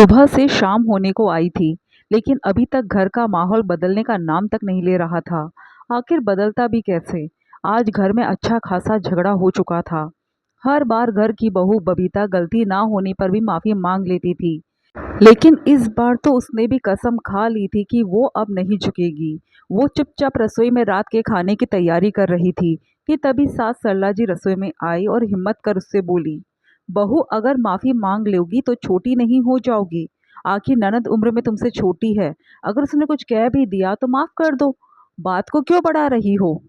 सुबह से शाम होने को आई थी, लेकिन अभी तक घर का माहौल बदलने का नाम तक नहीं ले रहा था। आखिर बदलता भी कैसे? आज घर में अच्छा खासा झगड़ा हो चुका था। हर बार घर की बहू बबीता गलती ना होने पर भी माफी मांग लेती थी, लेकिन इस बार तो उसने भी कसम खा ली थी कि वो अब नहीं झुकेगी। वो चुपचाप रसोई में रात के खाने की तैयारी कर रही थी कि तभी सास सरला जी रसोई में आई और हिम्मत कर उससे बोली, बहू अगर माफी मांग लोगी तो छोटी नहीं हो जाओगी। आखिर ननद उम्र में तुमसे छोटी है। अगर उसने कुछ कह भी दिया तो माफ कर दो। बात को क्यों बढ़ा रही हो?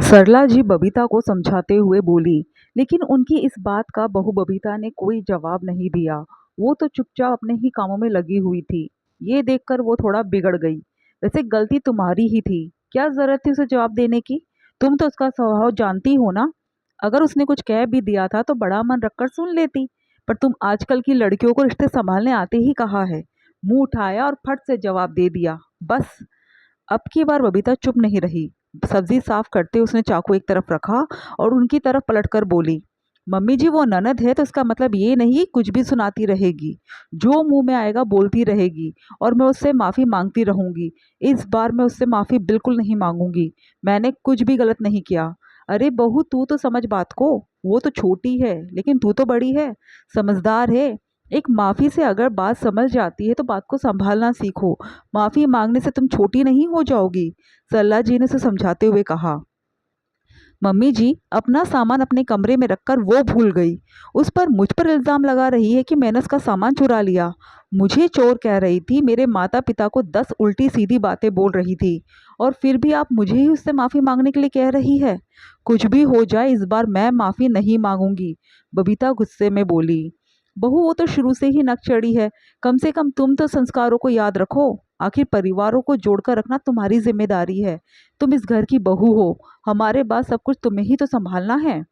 सरला जी बबीता को समझाते हुए बोली, लेकिन उनकी इस बात का बहू बबीता ने कोई जवाब नहीं दिया। वो तो चुपचाप अपने ही कामों में लगी हुई थी। ये देखकर वो थोड़ा बिगड़ गई। वैसे गलती तुम्हारी ही थी, क्या जरूरत थी उसे जवाब देने की? तुम तो उसका स्वभाव जानती हो ना। अगर उसने कुछ कह भी दिया था तो बड़ा मन रखकर सुन लेती। पर तुम आजकल की लड़कियों को रिश्ते संभालने आते ही कहा है। मुंह उठाया और फट से जवाब दे दिया, बस। अब की बार बबीता चुप नहीं रही। सब्जी साफ करते उसने चाकू एक तरफ रखा और उनकी तरफ पलटकर बोली, मम्मी जी वो ननद है तो इसका मतलब ये नहीं कुछ भी सुनाती रहेगी। जो मुंह में आएगा बोलती रहेगी और मैं उससे माफ़ी मांगती रहूंगी। इस बार मैं उससे माफ़ी बिल्कुल नहीं मांगूंगी। मैंने कुछ भी गलत नहीं किया। अरे बहू तू तो समझ बात को। वो तो छोटी है लेकिन तू तो बड़ी है, समझदार है। एक माफ़ी से अगर बात समझ जाती है तो बात को संभालना सीखो। माफ़ी मांगने से तुम छोटी नहीं हो जाओगी। सरला जी ने उसे समझाते हुए कहा। मम्मी जी अपना सामान अपने कमरे में रखकर वो भूल गई। उस पर मुझ पर इल्ज़ाम लगा रही है कि मैंने उसका सामान चुरा लिया। मुझे चोर कह रही थी, मेरे माता पिता को 10 उल्टी सीधी बातें बोल रही थी, और फिर भी आप मुझे ही उससे माफ़ी मांगने के लिए कह रही है। कुछ भी हो जाए इस बार मैं माफ़ी नहीं मांगूंगी, बबीता गुस्से में बोली। बहू वो तो शुरू से ही नक चढ़ी है। कम से कम तुम तो संस्कारों को याद रखो। आखिर परिवारों को जोड़कर रखना तुम्हारी जिम्मेदारी है। तुम इस घर की बहू हो। हमारे बाद सब कुछ तुम्हें ही तो संभालना है।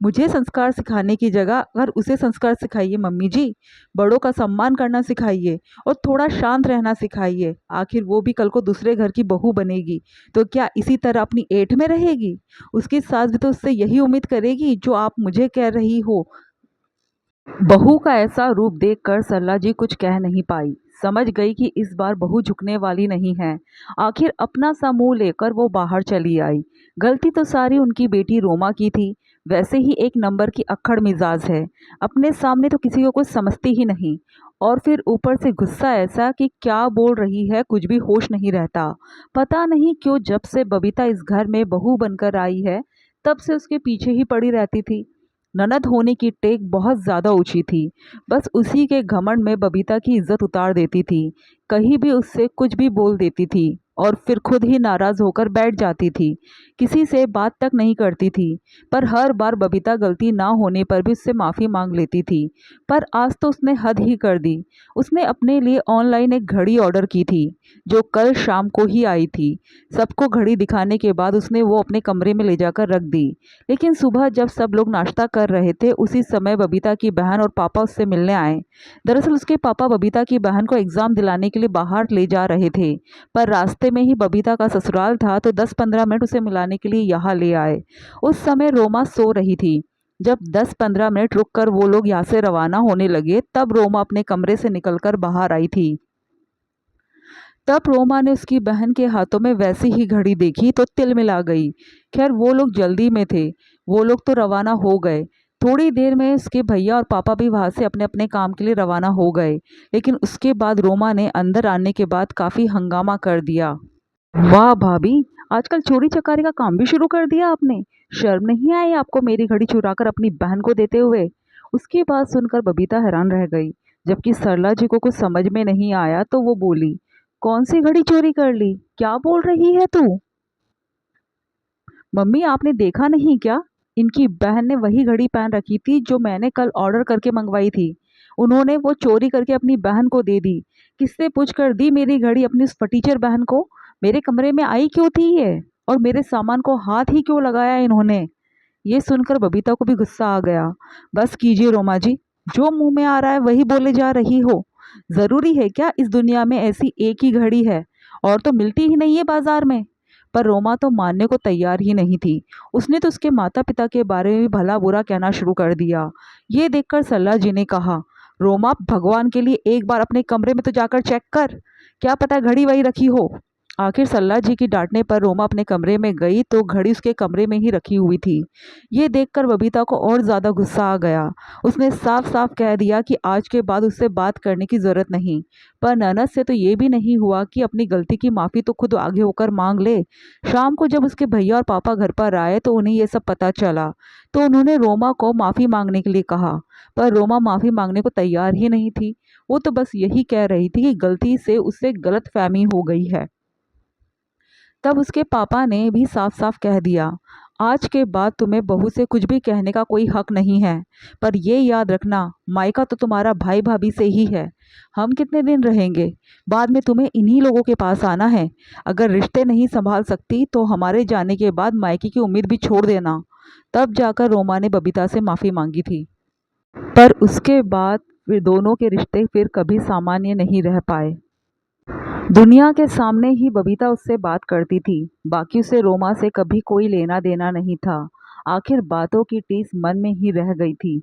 मुझे संस्कार सिखाने की जगह अगर उसे संस्कार सिखाइए मम्मी जी। बड़ों का सम्मान करना सिखाइए और थोड़ा शांत रहना सिखाइए। आखिर वो भी कल को दूसरे घर की बहू बनेगी तो क्या इसी तरह अपनी ऐठ में रहेगी? उसकी सास भी तो उससे यही उम्मीद करेगी जो आप मुझे कह रही हो। बहू का ऐसा रूप देखकर सरला जी कुछ कह नहीं पाई। समझ गई कि इस बार बहू झुकने वाली नहीं है। आखिर अपना सा मुंह लेकर वो बाहर चली आई। गलती तो सारी उनकी बेटी रोमा की थी। वैसे ही एक नंबर की अक्खड़ मिजाज है। अपने सामने तो किसी को कुछ समझती ही नहीं, और फिर ऊपर से गुस्सा ऐसा कि क्या बोल रही है कुछ भी होश नहीं रहता। पता नहीं क्यों जब से बबीता इस घर में बहू बनकर आई है तब से उसके पीछे ही पड़ी रहती थी। ननद होने की टेक बहुत ज़्यादा ऊंची थी। बस उसी के घमंड में बबीता की इज्जत उतार देती थी। कहीं भी उससे कुछ भी बोल देती थी और फिर खुद ही नाराज़ होकर बैठ जाती थी। किसी से बात तक नहीं करती थी। पर हर बार बबीता गलती ना होने पर भी उससे माफ़ी मांग लेती थी। पर आज तो उसने हद ही कर दी। उसने अपने लिए ऑनलाइन एक घड़ी ऑर्डर की थी जो कल शाम को ही आई थी। सबको घड़ी दिखाने के बाद उसने वो अपने कमरे में ले जाकर रख दी। लेकिन सुबह जब सब लोग नाश्ता कर रहे थे उसी समय बबीता की बहन और पापा उससे मिलने आए। दरअसल उसके पापा बबीता की बहन को एग्ज़ाम दिलाने के लिए बाहर ले जा रहे थे, पर रास्ते में ही बबीता का ससुराल था तो 10-15 मिनट उसे मिलाने के लिए यहाँ ले आए। उस समय रोमा सो रही थी। जब 10-15 मिनट रुककर वो लोग यहाँ से रवाना होने लगे तब रोमा अपने कमरे से निकलकर बाहर आई थी। तब रोमा ने उसकी बहन के हाथों में वैसी ही घड़ी देखी तो तिलमिला गई। खैर वो लोग जल्दी में थे। वो लोग तो रवाना हो गए। थोड़ी देर में उसके भैया और पापा भी वहां से अपने अपने काम के लिए रवाना हो गए। लेकिन उसके बाद रोमा ने अंदर आने के बाद काफ़ी हंगामा कर दिया। वाह भाभी, आजकल चोरी चकारी का काम भी शुरू कर दिया आपने। शर्म नहीं आई आपको मेरी घड़ी चुराकर अपनी बहन को देते हुए? उसकी बात सुनकर बबीता हैरान रह गई। जबकि सरला जी को कुछ समझ में नहीं आया तो वो बोली, कौन सी घड़ी चोरी कर ली? क्या बोल रही है तू? मम्मी आपने देखा नहीं क्या? इनकी बहन ने वही घड़ी पहन रखी थी जो मैंने कल ऑर्डर करके मंगवाई थी। उन्होंने वो चोरी करके अपनी बहन को दे दी। किससे पूछ कर दी मेरी घड़ी अपनी उस फटीचर बहन को? मेरे कमरे में आई क्यों थी ये? और मेरे सामान को हाथ ही क्यों लगाया इन्होंने? ये सुनकर बबीता को भी गुस्सा आ गया। बस कीजिए रोमा जी, जो मुंह में आ रहा है वही बोले जा रही हो। जरूरी है क्या इस दुनिया में ऐसी एक ही घड़ी है? और तो मिलती ही नहीं है बाजार में। पर रोमा तो मानने को तैयार ही नहीं थी। उसने तो उसके माता पिता के बारे में भी भला बुरा कहना शुरू कर दिया। ये देखकर सल्ला जी ने कहा, रोमा, भगवान के लिए एक बार अपने कमरे में तो जाकर चेक कर, क्या पता घड़ी वही रखी हो। आखिर सल्ला जी की डांटने पर रोमा अपने कमरे में गई तो घड़ी उसके कमरे में ही रखी हुई थी। ये देखकर बबीता को और ज्यादा गुस्सा आ गया। उसने साफ साफ कह दिया कि आज के बाद उससे बात करने की जरूरत नहीं। पर ननद से तो ये भी नहीं हुआ कि अपनी गलती की माफी तो खुद आगे होकर मांग ले। शाम को जब उसके भैया और पापा घर पर आए तो उन्हें ये सब पता चला। तो उन्होंने रोमा को माफी मांगने के लिए कहा। पर रोमा माफी मांगने को तैयार ही नहीं थी। वो तो बस यही कह रही थी कि गलती से उससे गलतफहमी हो गई है। तब उसके पापा ने भी साफ साफ कह दिया, आज के बाद तुम्हें बहू से कुछ भी कहने का कोई हक नहीं है। पर ये याद रखना, मायका तो तुम्हारा भाई भाभी से ही है। हम कितने दिन रहेंगे? बाद में तुम्हें इन्हीं लोगों के पास आना है। अगर रिश्ते नहीं संभाल सकती तो हमारे जाने के बाद मायके की उम्मीद भी छोड़ देना। तब जाकर रोमा ने बबीता से माफ़ी मांगी थी। पर उसके बाद फिर दोनों के रिश्ते फिर कभी सामान्य नहीं रह पाए। दुनिया के सामने ही बबीता उससे बात करती थी, बाकी उसे रोमा से कभी कोई लेना देना नहीं था। आखिर बातों की टीस मन में ही रह गई थी।